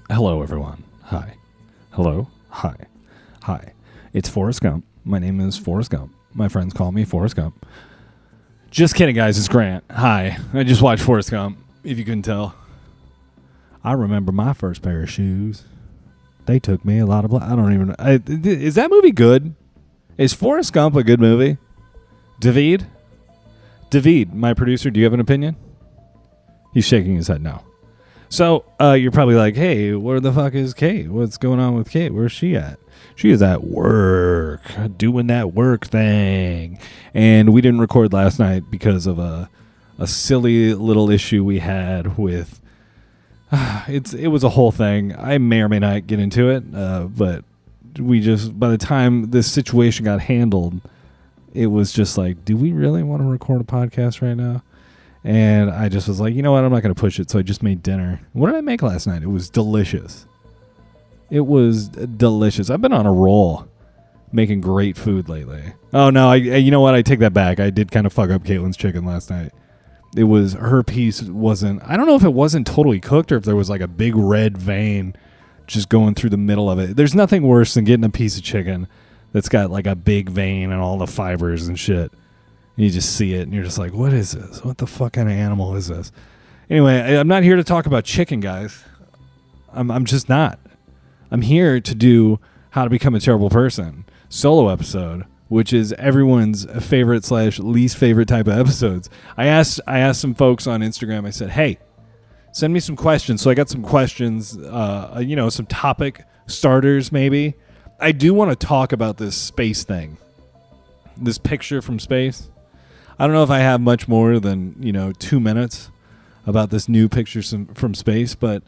Hello, everyone. Hi. Hello. Hi. Hi. It's Forrest Gump. My name is Forrest Gump. My friends call me Forrest Gump. Just kidding, guys. It's Grant. Hi. I just watched Forrest Gump, if you couldn't tell. I remember my first pair of shoes. They took me a lot of... I don't even... is that movie good? Is Forrest Gump a good movie? David, my producer, do you have an opinion? He's shaking his head no. So, you're probably like, hey, where the fuck is Kate? What's going on with Kate? Where's she at? She is at work, doing that work thing. And we didn't record last night because of a silly little issue we had with... it was a whole thing. I may or may not get into it, but we just... By the time this situation got handled, it was just like, do we really want to record a podcast right now? And I just was like, you know what? I'm not going to push it. So I just made dinner. What did I make last night? It was delicious. It was delicious. I've been on a roll making great food lately. Oh, no. You know what? I take that back. I did kind of fuck up Caitlin's chicken last night. It was... Her piece wasn't... I don't know if it wasn't totally cooked or if there was like a big red vein just going through the middle of it. There's nothing worse than getting a piece of chicken that's got like a big vein and all the fibers and shit. You just see it, and you're just like, what is this? What the fuck kind of animal is this? Anyway, I'm not here to talk about chicken, guys. I'm just not. I'm here to do How to Become a Terrible Person solo episode, which is everyone's favorite / least favorite type of episodes. I asked some folks on Instagram, I said, hey, send me some questions. So I got some questions, some topic starters maybe. I do want to talk about this space thing, this picture from space. I don't know if I have much more than, 2 minutes about this new picture from space, but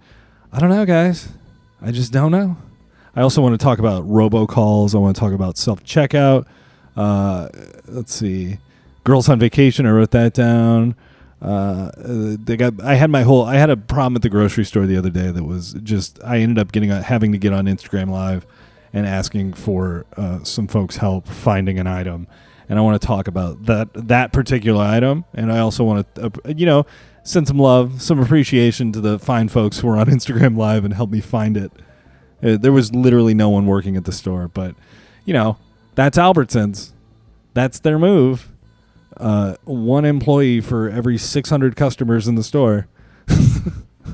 I don't know, guys. I just don't know. I also want to talk about robocalls. I want to talk about self-checkout. Let's see. Girls on Vacation. I wrote that down. I had a problem at the grocery store the other day that was just, I ended up having to get on Instagram Live and asking for some folks' help finding an item. And I want to talk about that particular item. And I also want to, send some love, some appreciation to the fine folks who were on Instagram Live and helped me find it. There was literally no one working at the store. But, that's Albertsons. That's their move. One employee for every 600 customers in the store.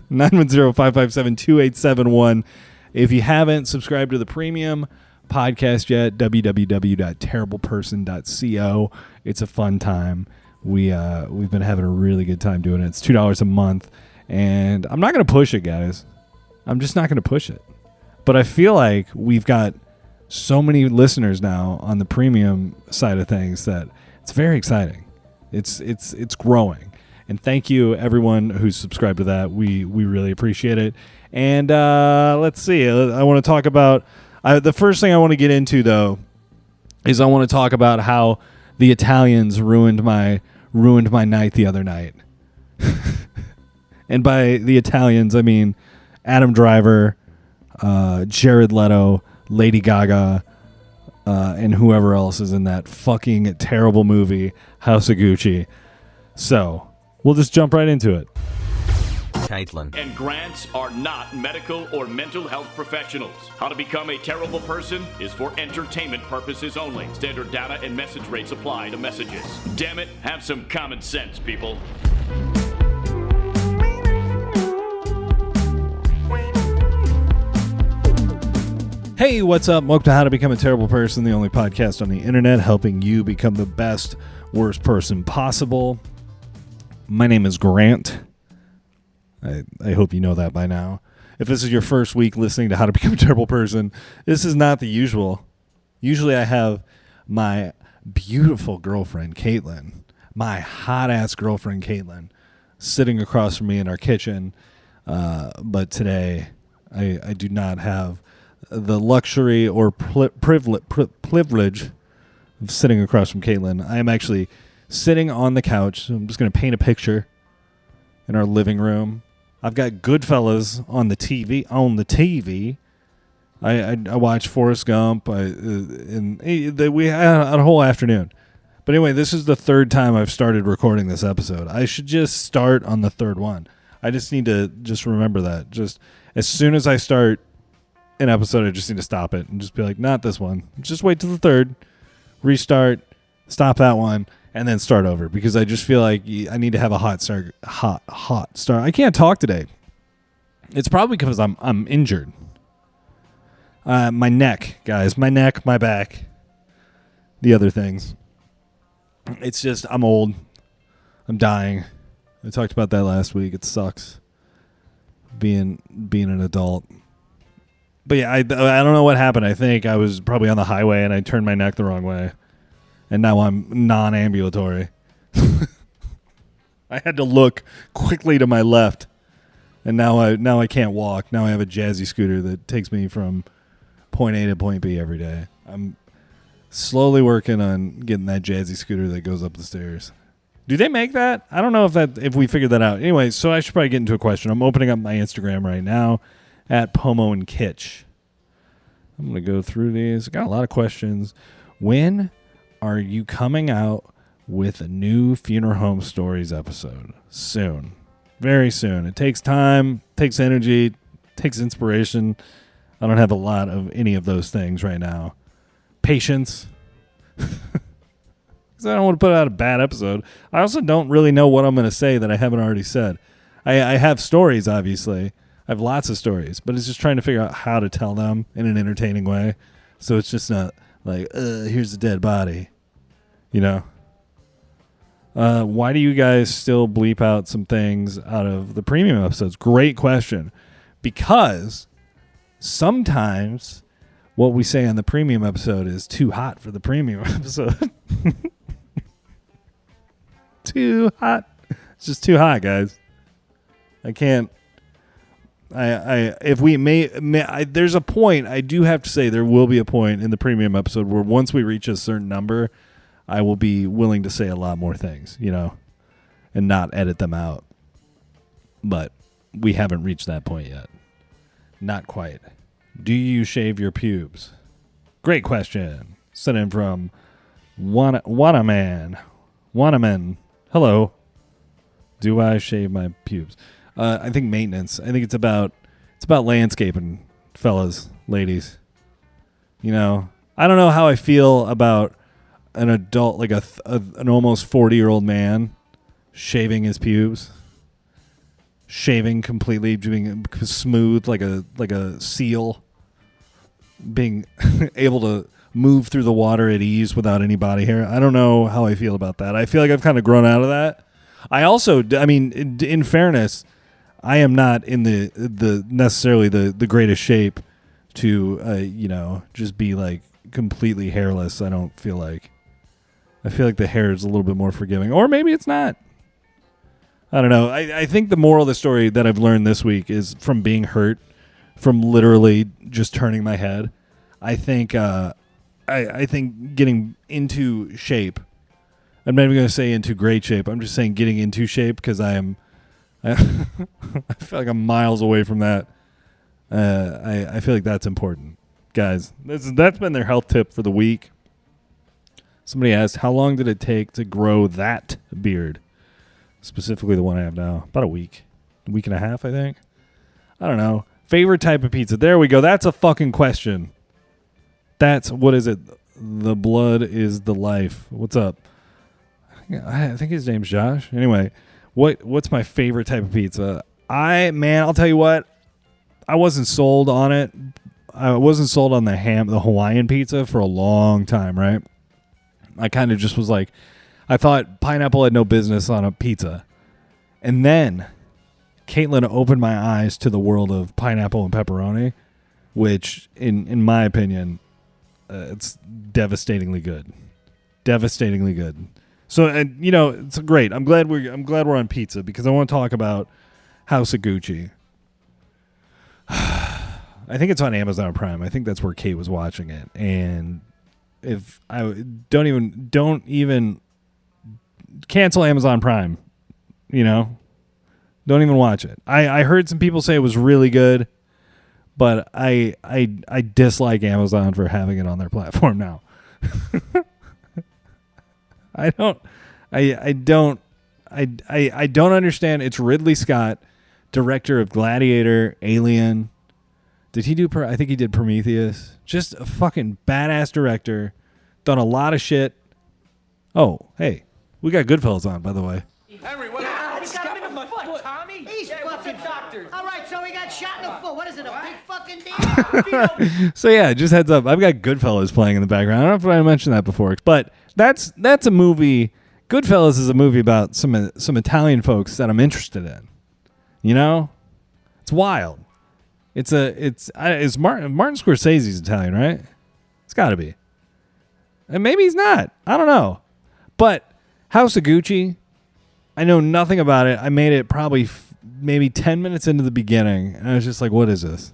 910-557-2871. If you haven't subscribed to the premium podcast yet, www.terribleperson.co. It's a fun time. We've been having a really good time doing it. It's $2 a month, and I'm not going to push it, guys. I'm just not going to push it. But I feel like we've got so many listeners now on the premium side of things that it's very exciting. It's growing. And thank you, everyone who's subscribed to that. We really appreciate it. And let's see. I want to talk about... the first thing I want to get into, though, is I want to talk about how the Italians ruined my night the other night. And by the Italians, I mean Adam Driver, Jared Leto, Lady Gaga, and whoever else is in that fucking terrible movie, House of Gucci. So, we'll just jump right into it. Caitlin and Grant are not medical or mental health professionals. How to Become a Terrible Person is for entertainment purposes only. Standard data and message rates apply to messages. Damn it, have some common sense, people. Hey, what's up? Welcome to How to Become a Terrible Person, the only podcast on the internet helping you become the best, worst person possible. My name is Grant. I hope you know that by now. If this is your first week listening to How to Become a Terrible Person, this is not the usual. Usually I have my beautiful girlfriend, Caitlin, my hot-ass girlfriend, Caitlin, sitting across from me in our kitchen. But today I do not have the luxury or privilege of sitting across from Caitlin. I am actually sitting on the couch. I'm just going to paint a picture in our living room. I've got Goodfellas on the TV. I watched Forrest Gump. We had a whole afternoon. But anyway, this is the third time I've started recording this episode. I should just start on the third one. I just need to just remember that. Just as soon as I start an episode, I just need to stop it and just be like, not this one. Just wait till the third, restart, stop that one, and then start over, because I just feel like I need to have a hot start. I can't talk today. It's probably because I'm injured. My neck, guys. My neck, my back. The other things. It's just, I'm old. I'm dying. I talked about that last week. It sucks being an adult. But yeah, I don't know what happened. I think I was probably on the highway and I turned my neck the wrong way. And now I'm non-ambulatory. I had to look quickly to my left. And now I can't walk. Now I have a jazzy scooter that takes me from point A to point B every day. I'm slowly working on getting that jazzy scooter that goes up the stairs. Do they make that? I don't know if we figured that out. Anyway, so I should probably get into a question. I'm opening up my Instagram right now at Pomo and Kitsch. I'm going to go through these. I got a lot of questions. When are you coming out with a new Funeral Home Stories episode? Soon. Very soon. It takes time, takes energy, takes inspiration. I don't have a lot of any of those things right now. Patience. Because I don't want to put out a bad episode. I also don't really know what I'm going to say that I haven't already said. I have stories, obviously. I have lots of stories, but it's just trying to figure out how to tell them in an entertaining way. So it's just not like, here's a dead body. You know? Why do you guys still bleep out some things out of the premium episodes? Great question. Because sometimes what we say on the premium episode is too hot for the premium episode. Too hot. It's just too hot, guys. I can't. If we there's a point. I do have to say there will be a point in the premium episode where once we reach a certain number, I will be willing to say a lot more things, you know, and not edit them out. But we haven't reached that point yet. Not quite. Do you shave your pubes? Great question. Sent in from Wanaman. Hello. Do I shave my pubes? I think maintenance. I think it's about landscaping, fellas, ladies. You know, I don't know how I feel about an adult, like an almost 40-year-old man shaving his pubes, shaving completely, being smooth like a seal, being able to move through the water at ease without any body hair. I don't know how I feel about that. I feel like I've kind of grown out of that. I mean, in fairness, I am not in the necessarily the greatest shape to just be like completely hairless. I don't feel like. I feel like the hair is a little bit more forgiving, or maybe it's not. I don't know. I think the moral of the story that I've learned this week is from being hurt, from literally just turning my head. I think I think getting into shape. I'm not even going to say into great shape. I'm just saying getting into shape because I feel like I'm miles away from that. I feel like that's important. Guys, that's been their health tip for the week. Somebody asked, how long did it take to grow that beard? Specifically the one I have now. About a week and a half, I think. I don't know. Favorite type of pizza. There we go. That's a fucking question. What is it? The blood is the life. What's up? I think his name's Josh. Anyway, what's my favorite type of pizza? I'll tell you what. I wasn't sold on it. I wasn't sold on the Hawaiian pizza for a long time, right? I kind of just was like, I thought pineapple had no business on a pizza. And then Caitlin opened my eyes to the world of pineapple and pepperoni, which in my opinion, it's devastatingly good. Devastatingly good. So, it's great. I'm glad we're on pizza because I want to talk about House of Gucci. I think it's on Amazon Prime. I think that's where Kate was watching it. And if I don't even cancel Amazon Prime, don't even watch it. I heard some people say it was really good, but I dislike Amazon for having it on their platform now. I don't understand. It's Ridley Scott director of Gladiator, Alien. Did he do? I think he did Prometheus. Just a fucking badass director. Done a lot of shit. Oh, hey, we got Goodfellas on, by the way. Henry, what happened? He's got him in my foot, Tommy. He's fucking doctor. All right, so he got shot in the foot. What is it, a big fucking deal? So yeah, just heads up. I've got Goodfellas playing in the background. I don't know if I mentioned that before, but that's a movie. Goodfellas is a movie about some Italian folks that I'm interested in. You know, it's wild. It's Martin Scorsese's Italian, right? It's got to be. And maybe he's not. I don't know. But House of Gucci, I know nothing about it. I made it probably maybe 10 minutes into the beginning, and I was just like, what is this?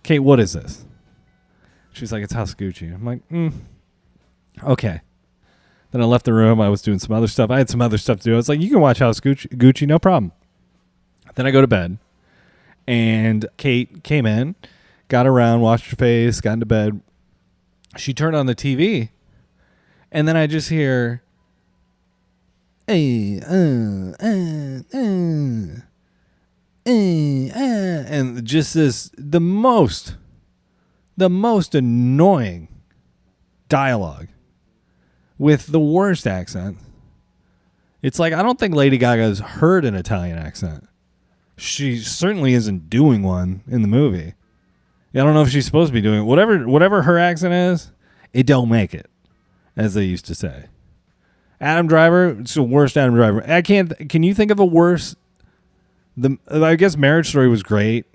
Kate, what is this? She's like, it's House of Gucci. I'm like, okay. Then I left the room. I was doing some other stuff. I had some other stuff to do. I was like, you can watch House of Gucci, no problem. Then I go to bed, and Kate came in, got around, washed her face, got into bed. She turned on the TV, and then I just hear, and just the most annoying dialogue with the worst accent. It's like, I don't think Lady Gaga's heard an Italian accent. She certainly isn't doing one in the movie. I don't know if she's supposed to be doing it. Whatever her accent is, it don't make it, as they used to say. Adam Driver, it's the worst Adam Driver. Can you think of a worse? I guess Marriage Story was great.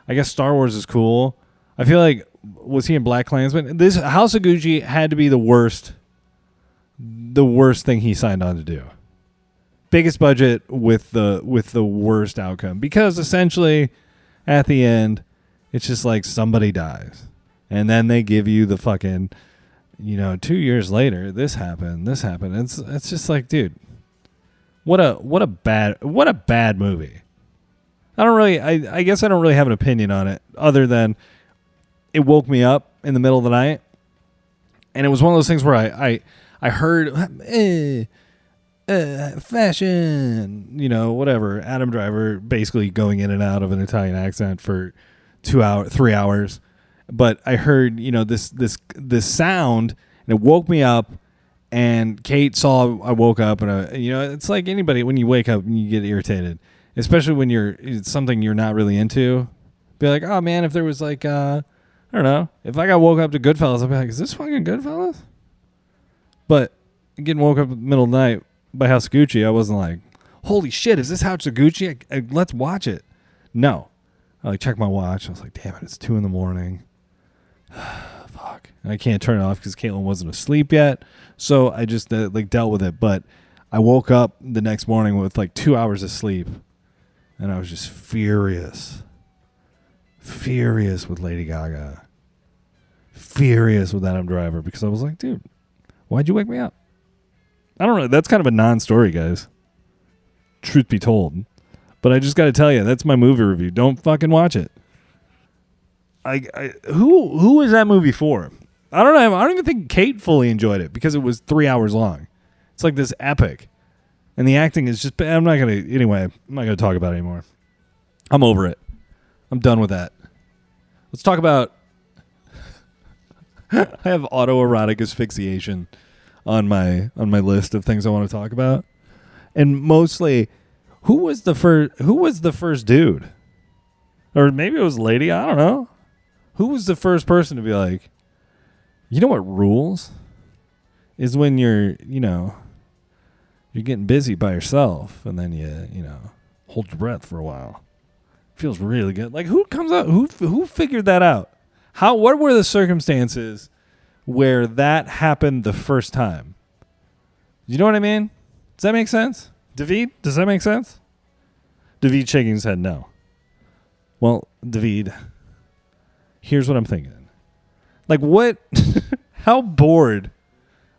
I guess Star Wars is cool. I feel like, was he in Black Klansman? This House of Gucci had to be the worst thing he signed on to do. Biggest budget with the worst outcome, because essentially at the end it's just like somebody dies, and then they give you the fucking, 2 years later this happened. It's just like, dude, what a bad movie. I guess I don't really have an opinion on it, other than it woke me up in the middle of the night, and it was one of those things where I heard fashion, whatever, Adam Driver basically going in and out of an Italian accent for 3 hours, but I heard this sound, and it woke me up. And Kate saw I woke up, and it's like anybody, when you wake up and you get irritated, especially when it's something you're not really into. Be like, oh man, if there was like I don't know, if I got woke up to Goodfellas, I'd be like, is this fucking Goodfellas? But getting woke up in the middle of the night by House of Gucci, I wasn't like, holy shit, is this House of Gucci? Let's watch it. No. I checked my watch. I was like, damn it, it's 2 a.m. Fuck. And I can't turn it off because Caitlin wasn't asleep yet. So I just dealt with it. But I woke up the next morning with 2 hours of sleep, and I was just furious. Furious with Lady Gaga. Furious with Adam Driver, because I was like, dude, why'd you wake me up? I don't know. That's kind of a non-story, guys. Truth be told. But I just got to tell you, that's my movie review. Don't fucking watch it. Who is that movie for? I don't know. I don't even think Kate fully enjoyed it, because it was 3 hours long. It's like this epic. And the acting is just, I'm not going to talk about it anymore. I'm over it. I'm done with that. Let's talk about, I have autoerotic asphyxiation on my list of things I want to talk about. And mostly, who was the first dude? Or maybe it was a lady, I don't know. Who was the first person to be like, you know what rules? Is when you're getting busy by yourself, and then you hold your breath for a while. Feels really good. Like, who comes up? Who figured that out? What were the circumstances where that happened the first time? You know what I mean? Does that make sense? David, does that make sense? David shaking his head no. Well, David, here's what I'm thinking. Like, what? How bored?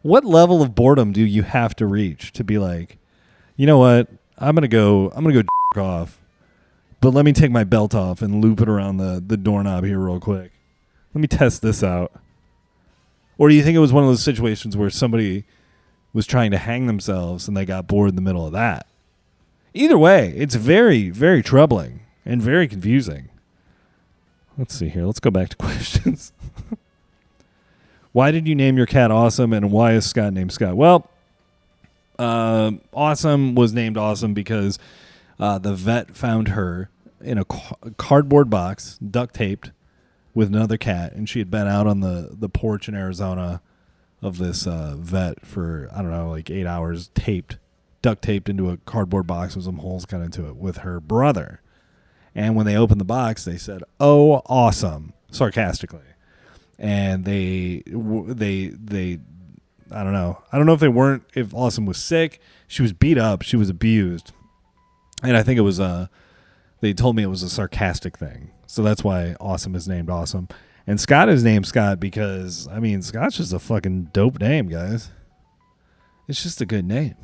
What level of boredom do you have to reach to be like, you know what? I'm gonna go off, but let me take my belt off and loop it around the doorknob here real quick. Let me test this out. Or do you think it was one of those situations where somebody was trying to hang themselves and they got bored in the middle of that? Either way, it's very, very troubling. and very confusing. Let's see here. Let's go back to questions. Why did you name your cat Awesome, and why is Scott named Scott? Well, Awesome was named Awesome because the vet found her in a cardboard box, duct taped, with another cat, and she had been out on the porch in Arizona of this vet for, I don't know, like 8 hours, duct taped into a cardboard box with some holes cut into it with her brother. And when they opened the box, they said, "Oh, awesome," sarcastically. And they I don't know if Awesome was sick. She was beat up. She was abused. And I think it was, they told me it was a sarcastic thing. So that's why Awesome is named Awesome. And Scott is named Scott because, I mean, Scott's just a fucking dope name, guys. It's just a good name.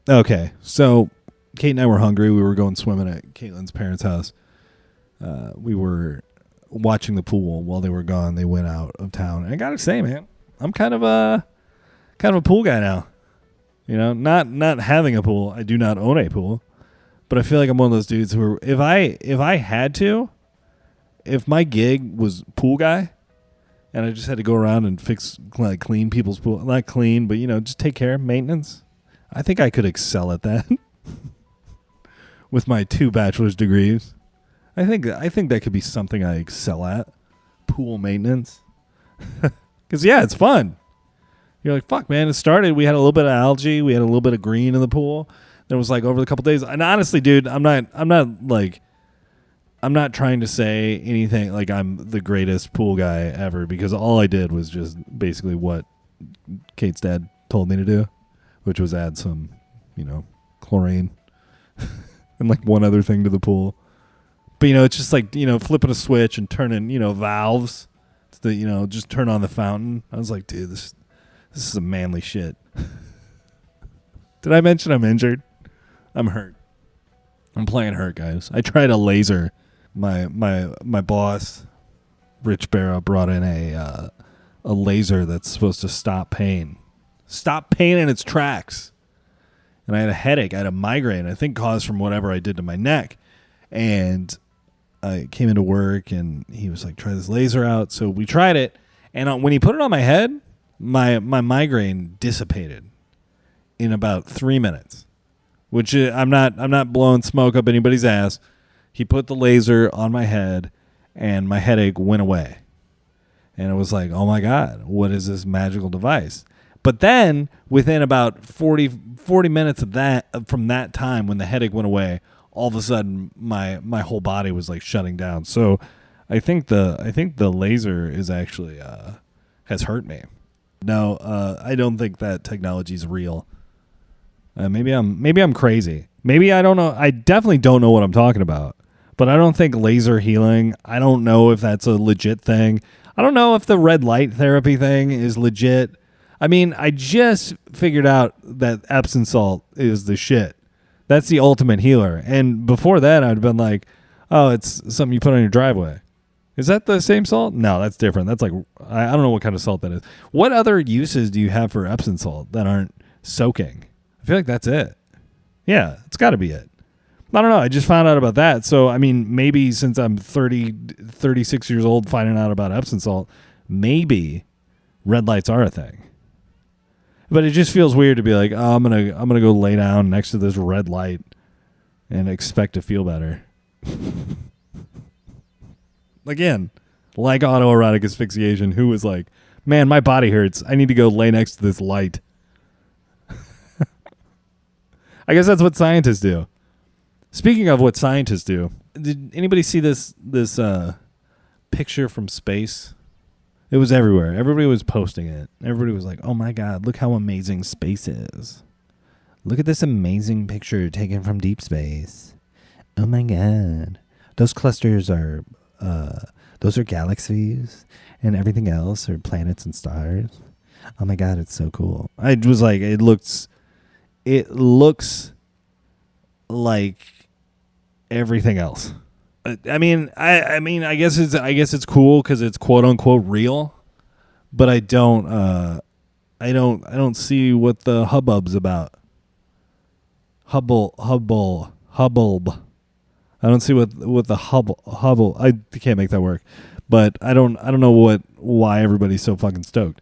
Okay, so Kate and I were hungry. We were going swimming at Caitlin's parents' house. We were watching the pool while they were gone. They went out of town. And I got to say, man, I'm kind of a pool guy now. You know, not having a pool. I do not own a pool. But I feel like I'm one of those dudes who, if I had to, if my gig was pool guy, and I just had to go around and clean people's pool, not clean, but just take care of maintenance, I think I could excel at that. With my 2 bachelor's degrees, I think that could be something I excel at, pool maintenance. Because it's fun. You're like, fuck, man. It started. We had a little bit of algae. We had a little bit of green in the pool. There was over the couple days, and honestly, dude, I'm not trying to say anything like I'm the greatest pool guy ever, because all I did was just basically what Kate's dad told me to do, which was add some, chlorine and one other thing to the pool. But it's just flipping a switch and turning valves to just turn on the fountain. I was like, dude, this is some manly shit. Did I mention I'm injured? I'm hurt. I'm playing hurt, guys. I tried a laser. My boss, Rich Barrow, brought in a laser that's supposed to stop pain in its tracks. And I had a headache. I had a migraine, I think caused from whatever I did to my neck. And I came into work, and he was like, "Try this laser out." So we tried it, and when he put it on my head, my migraine dissipated in about 3 minutes. Which I'm not blowing smoke up anybody's ass. He put the laser on my head, and my headache went away. And it was like, oh my God, what is this magical device? But then within about 40 minutes of that, from that time when the headache went away, all of a sudden my whole body was shutting down. So I think the laser is actually has hurt me. No, I don't think that technology is real. Maybe I'm crazy. Maybe I don't know. I definitely don't know what I'm talking about. But I don't think laser healing, I don't know if that's a legit thing. I don't know if the red light therapy thing is legit. I mean, I just figured out that Epsom salt is the shit. That's the ultimate healer. And before that, I'd been like, oh, it's something you put on your driveway. Is that the same salt? No, that's different. That's I don't know what kind of salt that is. What other uses do you have for Epsom salt that aren't soaking? I feel like that's it. Yeah, it's got to be it. I don't know. I just found out about that. So, I mean, maybe since I'm 36 years old finding out about Epsom salt, maybe red lights are a thing. But it just feels weird to be like, oh, I'm gonna go lay down next to this red light and expect to feel better. Again, like autoerotic asphyxiation, who was like, man, my body hurts. I need to go lay next to this light. I guess that's what scientists do. Speaking of what scientists do, did anybody see this picture from space? It was everywhere. Everybody was posting it. Everybody was like, oh my God, look how amazing space is. Look at this amazing picture taken from deep space. Oh my God. Those clusters are, those are galaxies, and everything else are planets and stars. Oh my God, it's so cool. I was like, it looks like everything else. I mean, I guess it's cool because it's quote unquote real, but I don't see what the hubbub's about. Hubble. I I don't see what the Hubble. I can't make that work, but I don't know why everybody's so fucking stoked.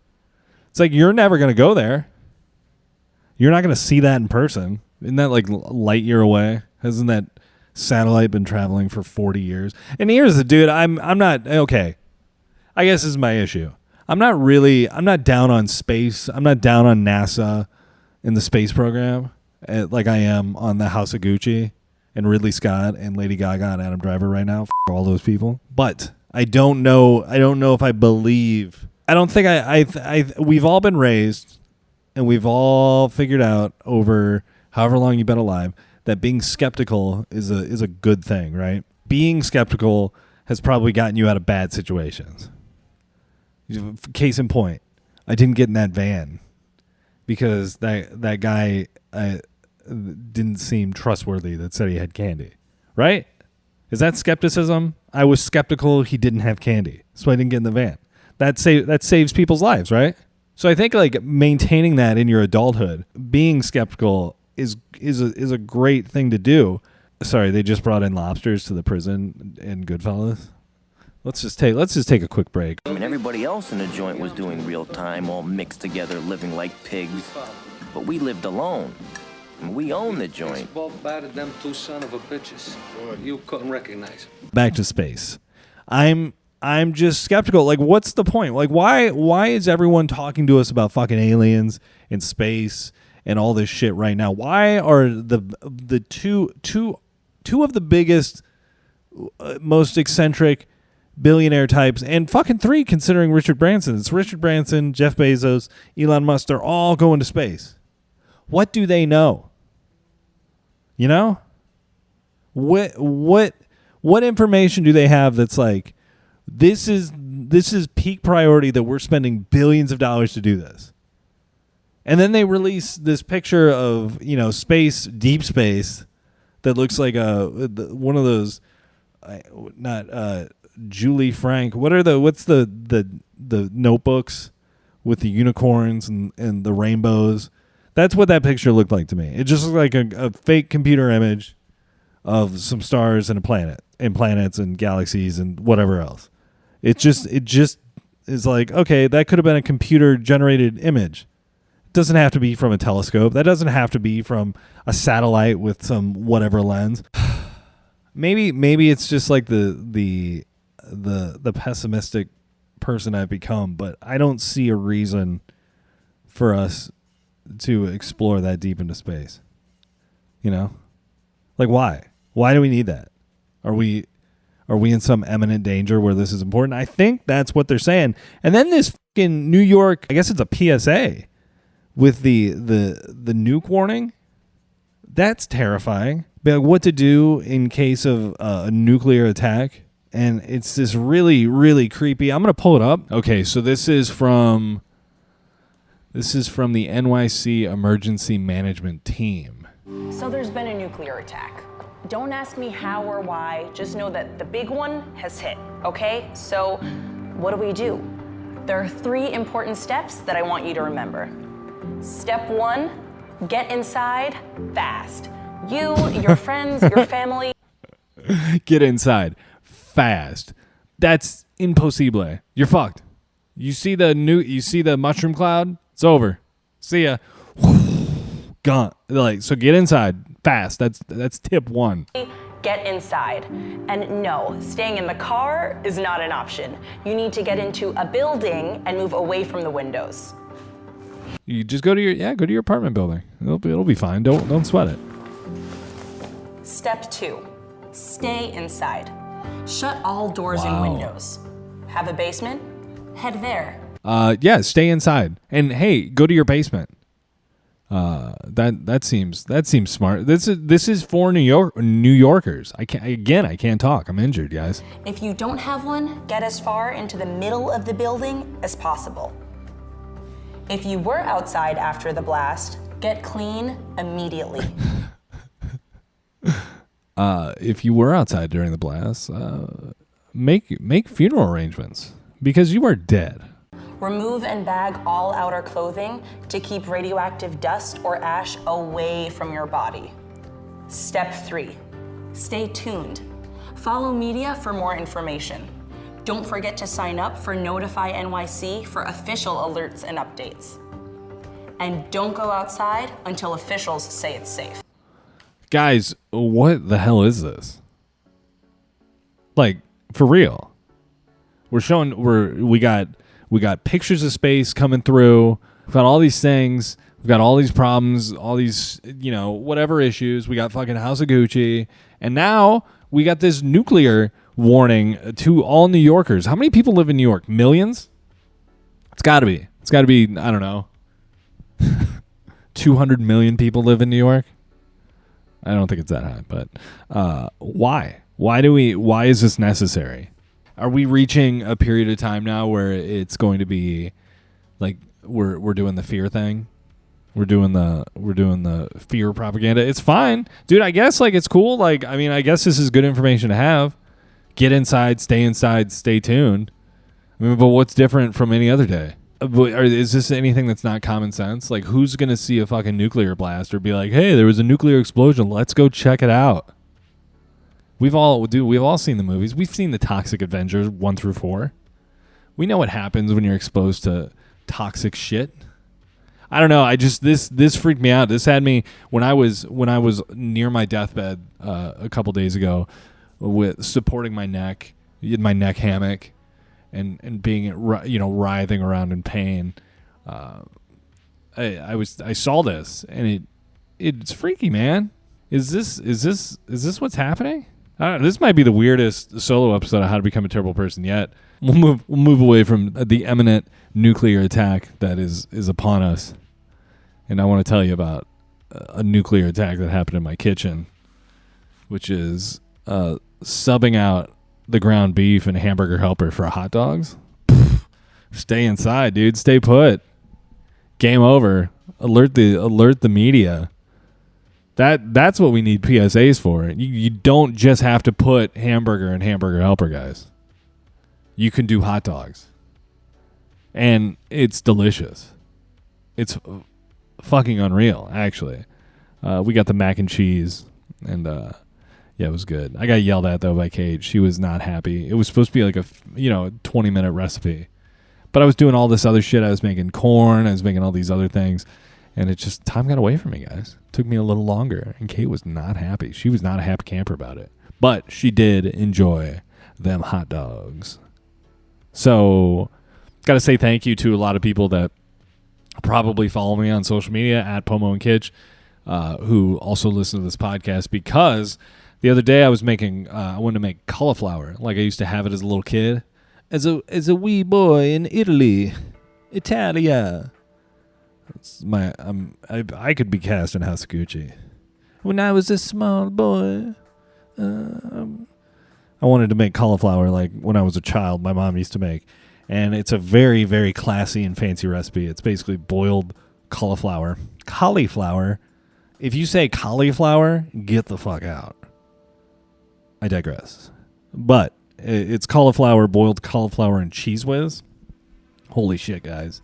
It's like you're never gonna go there. You're not gonna see that in person. Isn't that like light year away? Hasn't that satellite been traveling for 40 years? And here's the dude. I'm not okay. I guess this is my issue. I'm not down on space. I'm not down on NASA in the space program like I am on the House of Gucci and Ridley Scott and Lady Gaga and Adam Driver right now. F all those people. But I don't know if I believe. I don't think we've all been raised and we've all figured out over however long you've been alive that being skeptical is a good thing, right? Being skeptical has probably gotten you out of bad situations. Case in point, I didn't get in that van because that guy didn't seem trustworthy that said he had candy, right? Is that skepticism? I was skeptical he didn't have candy, so I didn't get in the van. That saves people's lives, right? So I think like maintaining that in your adulthood, being skeptical is a great thing to do. Sorry, they just brought in lobsters to the prison in Goodfellas. Let's just take a quick break. I mean, everybody else in the joint was doing real time, all mixed together, living like pigs. But we lived alone. And we own the joint. Both batted them two son of a bitches. You couldn't recognize them. Back to space. I'm just skeptical. Like, what's the point? Like, why is everyone talking to us about fucking aliens and space and all this shit right now? Why are the two of the biggest, most eccentric billionaire types, and fucking three considering Richard Branson? It's Richard Branson, Jeff Bezos, Elon Musk. They're all going to space. What do they know? You know? What information do they have that's like, this is peak priority that we're spending billions of dollars to do this? And then they release this picture of, space, deep space, that looks like one of those, not Julie Frank. What's the notebooks with the unicorns and the rainbows? That's what that picture looked like to me. It just looked like a fake computer image of some stars and a planet and planets and galaxies and whatever else. It just is like, okay, that could have been a computer generated image. It doesn't have to be from a telescope. That doesn't have to be from a satellite with some whatever lens. Maybe it's just like the pessimistic person I've become, but I don't see a reason for us to explore that deep into space. Like, why do we need that? Are we in some imminent danger where this is important? I think that's what they're saying. And then this fucking New York, I guess it's a PSA with the nuke warning. That's terrifying. Like, what to do in case of a nuclear attack. And it's this really, really creepy. I'm going to pull it up. Okay, so this is from the NYC Emergency Management Team. So there's been a nuclear attack. Don't ask me how or why. Just know that the big one has hit, okay? So what do? There are 3 important steps that I want you to remember. Step 1, get inside fast. You, your friends, your family. Get inside fast. That's impossible. You're fucked. You see the mushroom cloud? It's over. See ya. Gone. So get inside fast. That's tip 1. Get inside. And no, staying in the car is not an option. You need to get into a building and move away from the windows. You just go to your apartment building. It'll be fine. Don't sweat it. Step 2, stay inside. Shut all doors and windows. Have a basement? Head there. Stay inside. And hey, go to your basement. That seems smart. This is for New Yorkers. I can't talk. I'm injured, guys. If you don't have one, get as far into the middle of the building as possible. If you were outside after the blast, get clean immediately. If you were outside during the blast, make funeral arrangements because you are dead. Remove and bag all outer clothing to keep radioactive dust or ash away from your body. Step 3, stay tuned. Follow media for more information. Don't forget to sign up for Notify NYC for official alerts and updates. And don't go outside until officials say it's safe. Guys, what the hell is this? Like, for real. We got pictures of space coming through. We've got all these things. We've got all these problems, all these, whatever issues. We got fucking House of Gucci. And now we got this nuclear warning to all New Yorkers. How many people live in New York? Millions? It's got to be. I don't know. 200 million people live in New York? I don't think it's that high, but why? Why is this necessary? Are we reaching a period of time now where it's going to be like we're doing the fear thing? We're doing the fear propaganda. It's fine. Dude, I guess like it's cool. Like, I mean, I guess this is good information to have. Get inside, stay tuned. I mean, but what's different from any other day? Is this anything that's not common sense? Like, who's going to see a fucking nuclear blast or be like, hey, there was a nuclear explosion. Let's go check it out. We've all seen the movies. We've seen the Toxic Avengers 1 through 4. We know what happens when you're exposed to toxic shit. I don't know. This freaked me out. This had me when I was near my deathbed a couple days ago, with supporting my neck in my neck hammock, and being writhing around in pain. I saw this, and it's freaky, man. Is this what's happening? I don't know, this might be the weirdest solo episode of How to Become a Terrible Person yet. We'll move away from the imminent nuclear attack that is upon us. And I want to tell you about a nuclear attack that happened in my kitchen, which is subbing out the ground beef and hamburger helper for hot dogs. Stay inside, dude. Stay put. Game over. Alert the media. That's what we need PSAs for. You don't just have to put hamburger and hamburger helper, guys. You can do hot dogs. And it's delicious. It's fucking unreal, actually. We got the mac and cheese, and yeah, it was good. I got yelled at, though, by Kate. She was not happy. It was supposed to be like a 20-minute recipe. But I was doing all this other shit. I was making corn. I was making all these other things. And it just, time got away from me, guys. It took me a little longer. And Kate was not happy. She was not a happy camper about it. But she did enjoy them hot dogs. So, got to say thank you to a lot of people that probably follow me on social media, at Pomo and Kitch, who also listen to this podcast, because the other day I wanted to make cauliflower like I used to have it as a little kid. As a wee boy in Italy, Italia. I could be cast in House of Gucci. When I was a small boy, I wanted to make cauliflower like when I was a child. My mom used to make, and it's a very, very classy and fancy recipe. It's basically boiled cauliflower. Cauliflower. If you say cauliflower, get the fuck out. I digress. But it's cauliflower, boiled cauliflower, and Cheez Whiz. Holy shit, guys.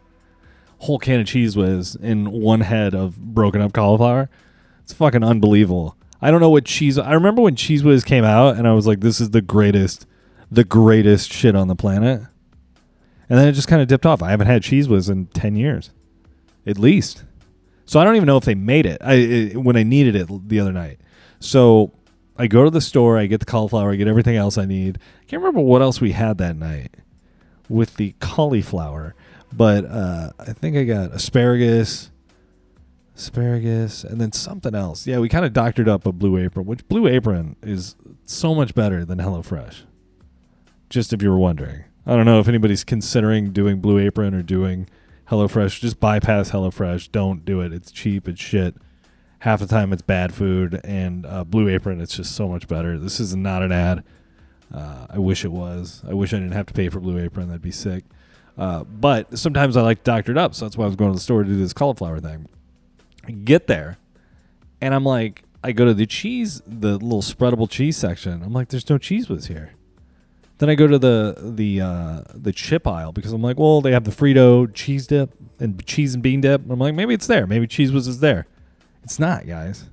Whole can of Cheez Whiz in one head of broken up cauliflower. It's fucking unbelievable. I don't know what I remember when Cheez Whiz came out, and I was like, this is the greatest shit on the planet. And then it just kind of dipped off. I haven't had Cheez Whiz in 10 years. At least. So I don't even know if they made it when I needed it the other night. So I go to the store, I get the cauliflower, I get everything else I need. I can't remember what else we had that night with the cauliflower. But I think I got asparagus, and then something else. Yeah, we kind of doctored up a Blue Apron, which Blue Apron is so much better than HelloFresh. Just if you were wondering. I don't know if anybody's considering doing Blue Apron or doing HelloFresh. Just bypass HelloFresh. Don't do it. It's cheap. It's shit. Half the time it's bad food. And Blue Apron, it's just so much better. This is not an ad. I wish it was. I wish I didn't have to pay for Blue Apron. That'd be sick. But sometimes I like doctored up, so that's why I was going to the store to do this cauliflower thing. I get there, and I'm like, I go to the little spreadable cheese section. I'm like, there's no Cheez Whiz here. Then I go to the chip aisle, because I'm like, well, they have the Frito cheese dip and cheese and bean dip. I'm like, maybe it's there. Maybe Cheez Whiz is there. It's not, guys.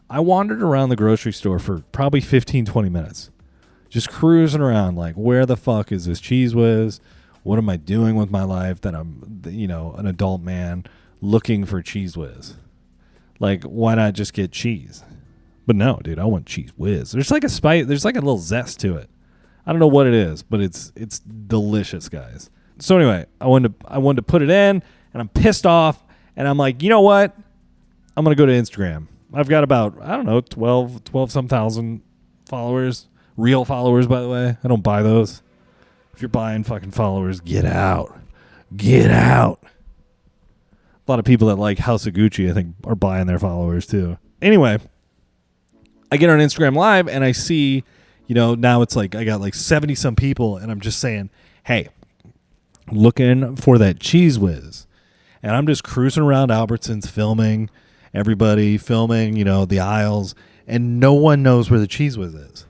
I wandered around the grocery store for probably 15, 20 minutes. just cruising around like, where the fuck is this Cheese Whiz? What am I doing with my life that I'm, an adult man looking for Cheese Whiz? Like, why not just get cheese? But no, dude, I want Cheese Whiz. There's like a spice. There's like a little zest to it. I don't know what it is, but it's delicious, guys. So anyway, I wanted to put it in, and I'm pissed off, and I'm like, you know what? I'm gonna go to Instagram. I've got about 12 some thousand followers, real followers, by the way. I don't buy those. If you're buying fucking followers, get out. Get out. A lot of people that like House of Gucci, I think, are buying their followers too. Anyway, I get on Instagram Live and I see, now it's like I got like 70 some people, and I'm just saying, hey, looking for that Cheese Whiz. And I'm just cruising around Albertsons filming everybody, filming, the aisles, and no one knows where the Cheese Whiz is.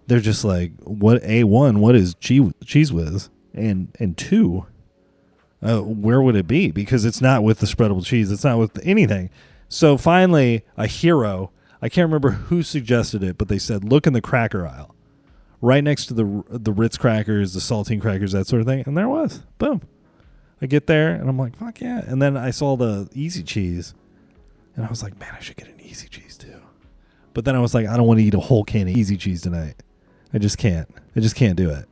They're just like, what is Cheese Whiz? And two, where would it be? Because it's not with the spreadable cheese. It's not with anything. So finally, a hero, I can't remember who suggested it, but they said, look in the cracker aisle. Right next to the Ritz crackers, the saltine crackers, that sort of thing. And there it was. Boom. I get there, and I'm like, fuck yeah. And then I saw the Easy Cheese, and I was like, man, I should get an Easy Cheese too. But then I was like, I don't want to eat a whole can of Easy Cheese tonight. I just can't do it.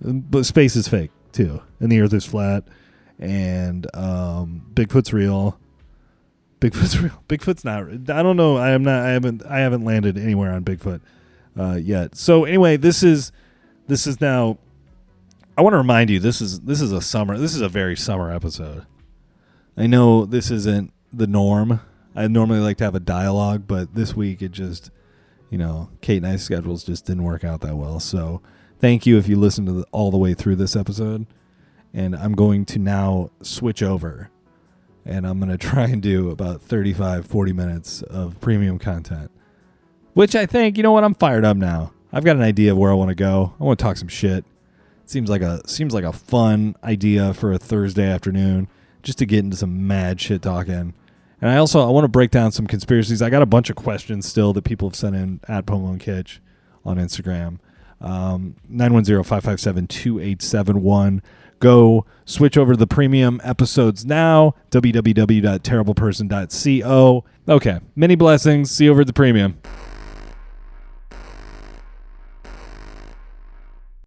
But space is fake too, and the earth is flat, and Bigfoot's real. Bigfoot's not. I don't know. I haven't landed anywhere on Bigfoot yet. So anyway, this is now. I want to remind you, this is a very summer episode. I know this isn't the norm. I normally like to have a dialogue, but this week it just, Kate and I's schedules just didn't work out that well. So thank you if you listened to all the way through this episode. And I'm going to now switch over, and I'm going to try and do about 35, 40 minutes of premium content, which I think, I'm fired up now. I've got an idea of where I want to go. I want to talk some shit. Seems like a fun idea for a Thursday afternoon, just to get into some mad shit talking. And I want to break down some conspiracies. I got a bunch of questions still that people have sent in at Pomo and Kitch on Instagram. 910-557-2871. Go switch over to the premium episodes now. www.terribleperson.co. Okay, many blessings. See you over at the premium.